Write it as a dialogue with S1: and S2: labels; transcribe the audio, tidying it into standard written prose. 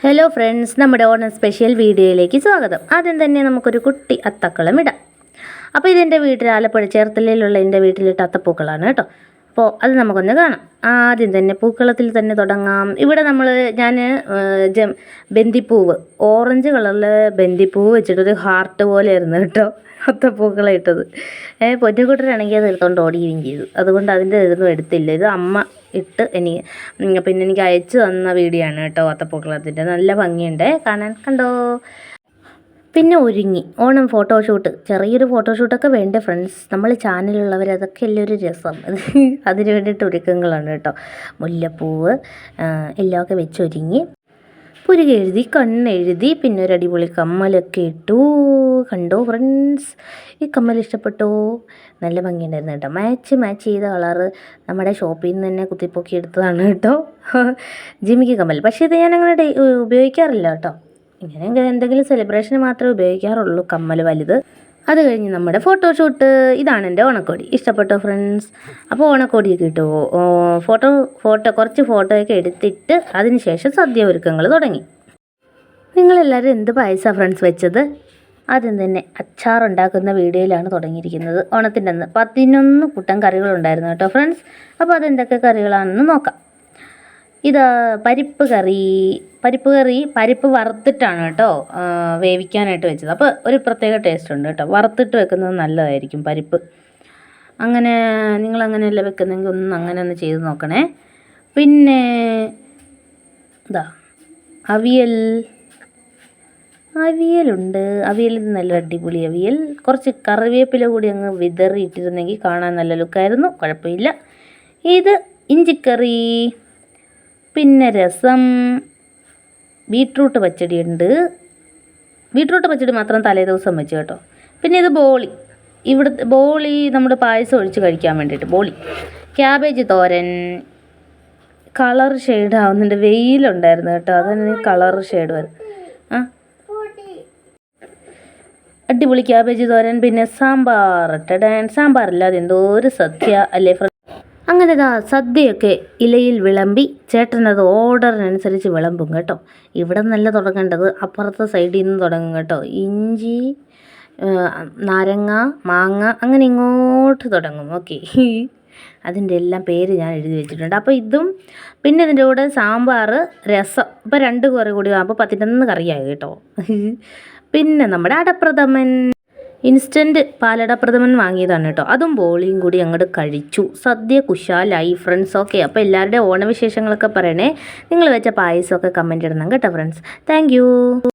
S1: Hello friends, നമ്മുടെ Onam special വീഡിയോയിലേക്ക് സ്വാഗതം. ആദ്യം തന്നെ നമുക്കൊരു കുട്ടി അത്തക്കളം ഇടാം. അപ്പോൾ ഇതെൻ്റെ വീട്ടിൽ ആലപ്പുഴ ചേർത്തലയിലുള്ള എൻ്റെ വീട്ടിലിട്ട അത്തപ്പൂക്കളാണ് കേട്ടോ. അപ്പോൾ അത് നമുക്കൊന്ന് കാണാം. ആദ്യം തന്നെ പൂക്കളത്തിൽ തന്നെ തുടങ്ങാം. ഇവിടെ ഞാൻ ബന്ദിപ്പൂവ്, ഓറഞ്ച് കളറിൽ ബന്ദിപ്പൂവ് വെച്ചിട്ടൊരു ഹാർട്ട് പോലെ ആയിരുന്നു കേട്ടോ അത്തപ്പൂക്കളെ ഇട്ടത്. പൊന്നുകുട്ടനാണെങ്കിൽ അത് എടുത്തുകൊണ്ട് ഓടുകയും ചെയ്തു. അതുകൊണ്ട് അതിൻ്റെ ഇതൊന്നും എടുത്തില്ല. ഇത് അമ്മ ഇട്ട് പിന്നെ എനിക്ക് അയച്ചു തന്ന വീഡിയോ ആണ് കേട്ടോ അത്തപ്പൂക്കളത്തിൻ്റെ. നല്ല ഭംഗിയുണ്ട് കാണാൻ, കണ്ടോ. പിന്നെ ഒരുങ്ങി ഓണം ഫോട്ടോഷൂട്ട്, ചെറിയൊരു ഫോട്ടോഷൂട്ടൊക്കെ വേണ്ടേ ഫ്രണ്ട്സ്. നമ്മൾ ചാനലുള്ളവർ അതൊക്കെ അല്ലേ ഒരു രസം. അതിന് വേണ്ടിയിട്ട് ഒരുക്കങ്ങളാണ് കേട്ടോ. മുല്ലപ്പൂവ് എല്ലാമൊക്കെ വെച്ചൊരുങ്ങി, പുരുക എഴുതി, കണ്ണെഴുതി, പിന്നെ ഒരു അടിപൊളി കമ്മലൊക്കെ ഇട്ടു. കണ്ടോ ഫ്രണ്ട്സ്, ഈ കമ്മൽ ഇഷ്ടപ്പെട്ടോ? നല്ല ഭംഗിയുണ്ടായിരുന്നു കേട്ടോ. മാച്ച് ചെയ്ത കളറ് നമ്മുടെ ഷോപ്പിൽ നിന്ന് തന്നെ കുത്തിപ്പൊക്കി എടുത്തതാണ് കേട്ടോ ജിമിക്ക് കമ്മൽ. പക്ഷേ ഇത് ഞാൻ അങ്ങനെ ഉപയോഗിക്കാറില്ല കേട്ടോ. ഇങ്ങനെ എന്തെങ്കിലും സെലിബ്രേഷന് മാത്രമേ ഉപയോഗിക്കാറുള്ളൂ കമ്മൽ വലുത്. അത് കഴിഞ്ഞ് നമ്മുടെ ഫോട്ടോഷൂട്ട്. ഇതാണ് എൻ്റെ ഓണക്കോടി. ഇഷ്ടപ്പെട്ടോ ഫ്രണ്ട്സ്? അപ്പോൾ ഓണക്കോടിയൊക്കെ ഇട്ടു. കുറച്ച് ഫോട്ടോയൊക്കെ എടുത്തിട്ട് അതിന് ശേഷം സദ്യ ഒരുക്കങ്ങൾ തുടങ്ങി. നിങ്ങളെല്ലാവരും എന്ത് പായസമാണ് ഫ്രണ്ട്സ് വെച്ചത്? ആദ്യം തന്നെ അച്ചാറുണ്ടാക്കുന്ന വീഡിയോയിലാണ് തുടങ്ങിയിരിക്കുന്നത്. ഓണത്തിൻ്റെ അന്ന് 11 കൂട്ടം കറികളുണ്ടായിരുന്നു കേട്ടോ ഫ്രണ്ട്സ്. അപ്പോൾ അതെന്തൊക്കെ കറികളാണെന്ന് നോക്കാം. ഇത് പരിപ്പ് കറി. പരിപ്പ് വറുത്തിട്ടാണ് കേട്ടോ വേവിക്കാനായിട്ട് വെച്ചത്. അപ്പോൾ ഒരു പ്രത്യേക ടേസ്റ്റ് ഉണ്ട് കേട്ടോ. വറുത്തിട്ട് വെക്കുന്നത് നല്ലതായിരിക്കും പരിപ്പ്. അങ്ങനെ നിങ്ങളങ്ങനെയല്ല വെക്കുന്നെങ്കിൽ അങ്ങനെ ഒന്ന് ചെയ്ത് നോക്കണേ. പിന്നെ ഇതാ അവിയലുണ്ട്. അവിയൽ നല്ല അടിപൊളി അവിയൽ. കുറച്ച് കറിവേപ്പില കൂടി അങ്ങ് വിതറിയിട്ടിരുന്നെങ്കിൽ കാണാൻ നല്ല ലുക്കായിരുന്നു. കുഴപ്പമില്ല. ഇത് ഇഞ്ചിക്കറി, പിന്നെ രസം, ബീട്രൂട്ട് പച്ചടി ഉണ്ട്. ബീട്രൂട്ട് പച്ചടി മാത്രം തലേ ദിവസം വെച്ച് കേട്ടോ. പിന്നെ ഇത് ബോളി. ബോളി നമ്മുടെ പായസം ഒഴിച്ച് കഴിക്കാൻ വേണ്ടിയിട്ട് ബോളി. ക്യാബേജ് തോരൻ. കളർ ഷെയ്ഡ് ആവുന്നുണ്ട്, വെയിലുണ്ടായിരുന്നു കേട്ടോ, അതിന് കളർ ഷെയ്ഡ് വരും. അടിപൊളി ക്യാബേജ് തോരൻ. പിന്നെ സാമ്പാറില്ലാതെ എന്തോ ഒരു സദ്യ അല്ലേ ഫ്രണ്ട്. അങ്ങനെ സദ്യയൊക്കെ ഇലയിൽ വിളമ്പി. ചേട്ടനത് ഓർഡറിനനുസരിച്ച് വിളമ്പും കേട്ടോ. ഇവിടെ നല്ല തുടങ്ങേണ്ടത് അപ്പുറത്തെ സൈഡിൽ നിന്ന് തുടങ്ങും കേട്ടോ. ഇഞ്ചി, നാരങ്ങ, മാങ്ങ, അങ്ങനെ ഇങ്ങോട്ട് തുടങ്ങും. ഓക്കെ, അതിൻ്റെ എല്ലാം പേര് ഞാൻ എഴുതി വെച്ചിട്ടുണ്ട്. അപ്പോൾ ഇതും പിന്നെ ഇതിൻ്റെ കൂടെ സാമ്പാർ, രസം. അപ്പോൾ 2 കറി കൂടി ആകുമ്പോൾ 11 കറിയായി കേട്ടോ. പിന്നെ നമ്മുടെ അടപ്രഥമൻ, ഇൻസ്റ്റൻറ്റ് പാലടപ്രഥമൻ വാങ്ങിയതാണ് കേട്ടോ. അതും ബോളിയും കൂടി അങ്ങോട്ട് കഴിച്ചു. സദ്യ കുശാലായി ഫ്രണ്ട്സ്. ഓക്കെ, അപ്പോൾ എല്ലാവരുടെയും ഓണവിശേഷങ്ങളൊക്കെ പറയണേ. നിങ്ങൾ വെച്ച പായസമൊക്കെ കമൻറ്റ് ഇടണം കേട്ടോ ഫ്രണ്ട്സ്. താങ്ക്